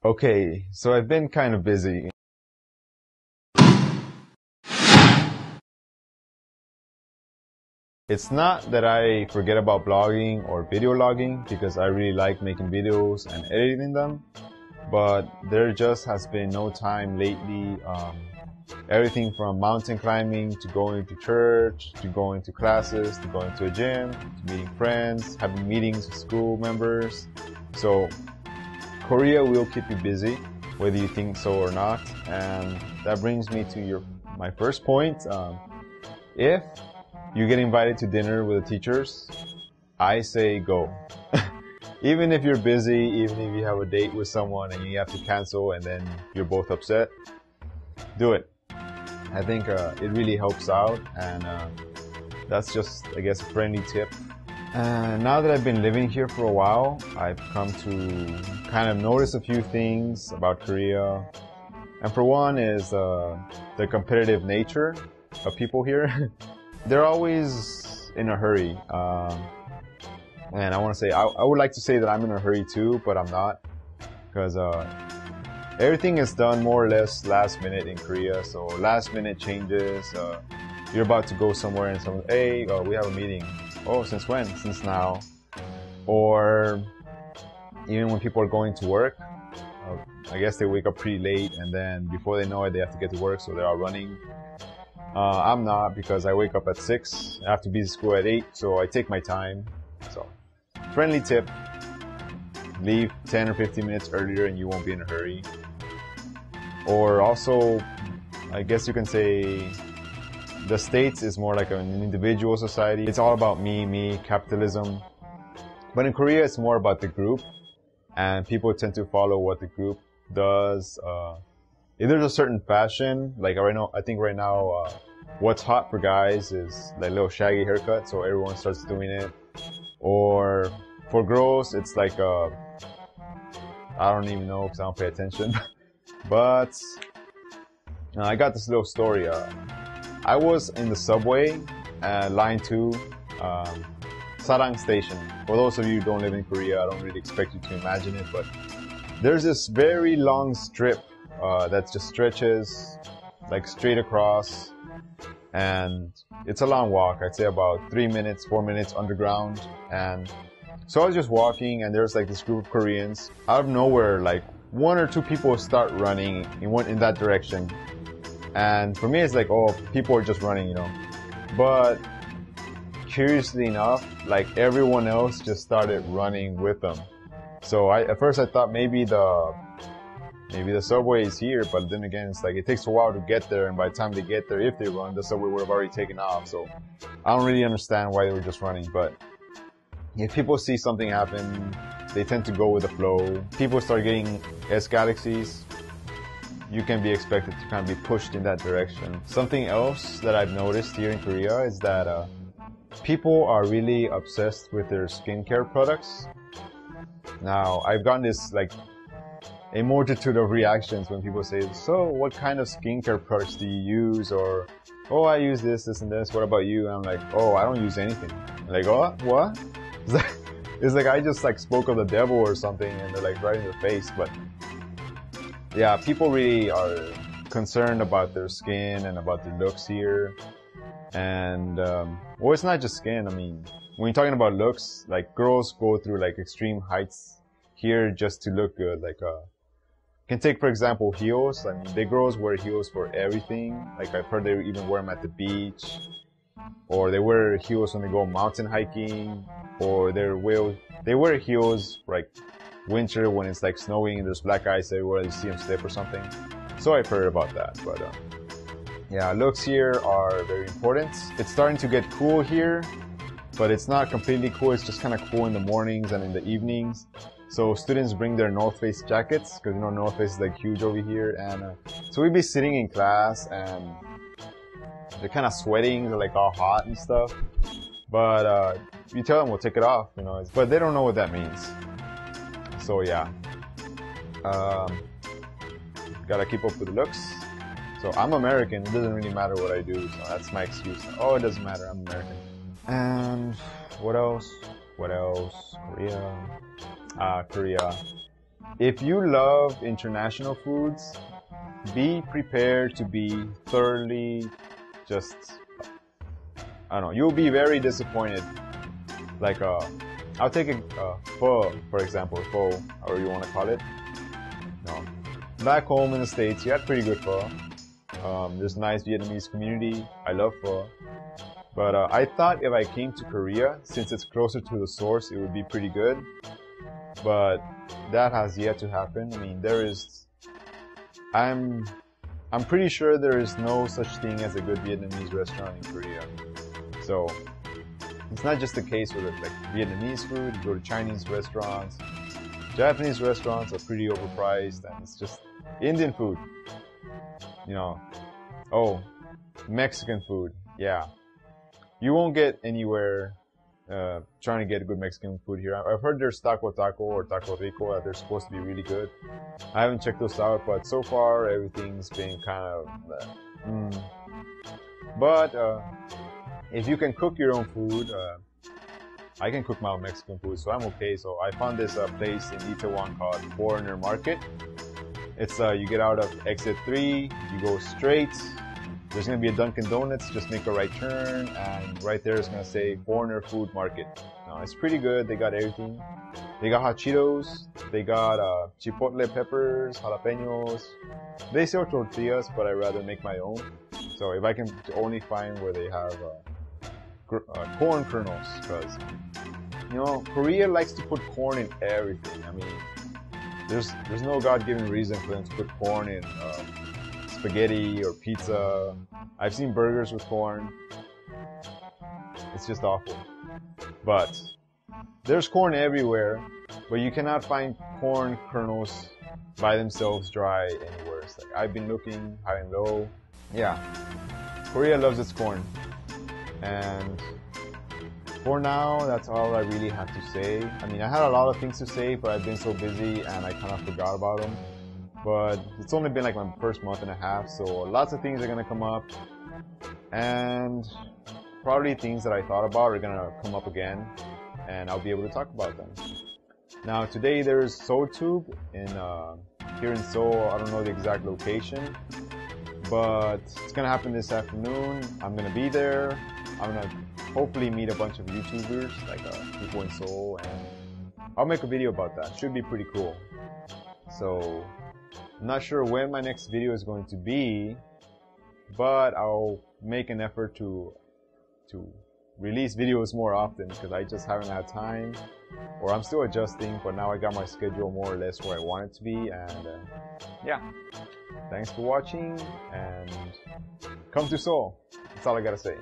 Okay, so I've been kind of busy. It's not that I forget about blogging or video logging because I really like making videos and editing them, but there just has been no time lately. Everything from mountain climbing to going to church, to going to classes, to going to a gym, to meeting friends, having meetings with school members. So Korea will keep you busy, whether you think so or not. And that brings me to my first point. If you get invited to dinner with the teachers, I say go. Even if you're busy, even if you have a date with someone and you have to cancel and then you're both upset, do it. I think it really helps out, and that's just, I guess, a friendly tip. Now that I've been living here for a while, I've come to kind of notice a few things about Korea. And for one is the competitive nature of people here. They're always in a hurry. And I want to say, I would like to say that I'm in a hurry too, but I'm not. Because everything is done more or less last minute in Korea. So last minute changes. You're about to go somewhere and someone, hey, we have a meeting. Oh, since when? Since now. Or even when people are going to work, I guess they wake up pretty late and then before they know it, they have to get to work, so they're all running. I'm not, because I wake up at 6, I have to be at school at 8, so I take my time. So, friendly tip, leave 10 or 15 minutes earlier and you won't be in a hurry. Or also, I guess you can say, the States is more like an individual society. It's all about me, capitalism. But in Korea, it's more about the group, and people tend to follow what the group does. If there's a certain fashion, like I think right now, what's hot for guys is like a little shaggy haircut, so everyone starts doing it. Or for girls, it's like I don't even know because I don't pay attention. But I got this little story. I was in the subway, line 2, Sarang Station. For those of you who don't live in Korea, I don't really expect you to imagine it, but there's this very long strip that just stretches like straight across, and it's a long walk. I'd say about 3 minutes, 4 minutes underground. And so I was just walking, and there's like this group of Koreans. Out of nowhere, like 1 or 2 people start running in that direction. And for me, it's like, oh, people are just running, you know. But curiously enough, like everyone else just started running with them. So at first I thought maybe the subway is here, but then again, it's like it takes a while to get there, and by the time they get there, if they run, the subway would have already taken off. So I don't really understand why they were just running, but if people see something happen, they tend to go with the flow. People start getting S-galaxies. You can be expected to kind of be pushed in that direction. Something else that I've noticed here in Korea is that people are really obsessed with their skincare products. Now, I've gotten this like a multitude of reactions when people say, so what kind of skincare products do you use? Or, oh, I use this, this, and this. What about you? And I'm like, oh, I don't use anything. I'm like, oh, what? It's like I just like spoke of the devil or something, and they're like right in the face. But yeah, people really are concerned about their skin and about their looks here. And, well, it's not just skin. I mean, when you're talking about looks, like girls go through like extreme heights here just to look good. Like, can take, for example, heels. I mean, the girls wear heels for everything. Like, I've heard they even wear them at the beach. Or they wear heels when they go mountain hiking. Or they wear heels for like winter when it's like snowing and there's black ice everywhere, you see them slip or something. So I've heard about that, but yeah, looks here are very important. It's starting to get cool here, but it's not completely cool. It's just kind of cool in the mornings and in the evenings. So students bring their North Face jackets, because you know North Face is like huge over here. And so we'd be sitting in class and they're kind of sweating, they're like all hot and stuff. But you tell them we'll take it off, you know, but they don't know what that means. So yeah, gotta keep up with the looks. So I'm American, it doesn't really matter what I do, so that's my excuse. Oh, it doesn't matter, I'm American. And what else? Korea. if you love international foods, be prepared to be thoroughly just, I don't know, you'll be very disappointed. Like, I'll take a pho, for example, pho, or you want to call it. No. Back home in the States, you had pretty good pho. There's a nice Vietnamese community. I love pho. But I thought if I came to Korea, since it's closer to the source, it would be pretty good. But that has yet to happen. I mean, I'm pretty sure there is no such thing as a good Vietnamese restaurant in Korea. So it's not just the case with like Vietnamese food. You go to Chinese restaurants, Japanese restaurants are pretty overpriced, and it's just Indian food. You know, oh, Mexican food, yeah. You won't get anywhere trying to get good Mexican food here. I've heard there's taco or taco rico that they're supposed to be really good. I haven't checked those out, but so far everything's been kind of But if you can cook your own food, I can cook my own Mexican food, so I'm okay. So I found this place in Itaewon called Foreigner Market. It's you get out of exit 3, you go straight. There's gonna be a Dunkin' Donuts, just make a right turn, and right there it's gonna say Foreigner Food Market. It's pretty good, they got everything. They got hot Cheetos, they got chipotle peppers, jalapenos. They sell tortillas, but I'd rather make my own. So if I can only find where they have corn kernels, because, you know, Korea likes to put corn in everything. I mean, there's no God-given reason for them to put corn in spaghetti or pizza. I've seen burgers with corn. It's just awful. But there's corn everywhere, but you cannot find corn kernels by themselves dry anywhere. It's like, I've been looking high and low. Yeah, Korea loves its corn. And for now, that's all I really have to say. I mean, I had a lot of things to say, but I've been so busy and I kind of forgot about them. But it's only been like my first month and a half, so lots of things are gonna come up, and probably things that I thought about are gonna come up again, and I'll be able to talk about them. Now today there's Seoul Tube in here in Seoul. I don't know the exact location, but it's gonna happen this afternoon. I'm gonna be there. I'm gonna hopefully meet a bunch of YouTubers, like people in Seoul, and I'll make a video about that. Should be pretty cool. So I'm not sure when my next video is going to be, but I'll make an effort to release videos more often, because I just haven't had time, or I'm still adjusting, but now I got my schedule more or less where I want it to be. And yeah, thanks for watching, and come to Seoul. That's all I gotta say.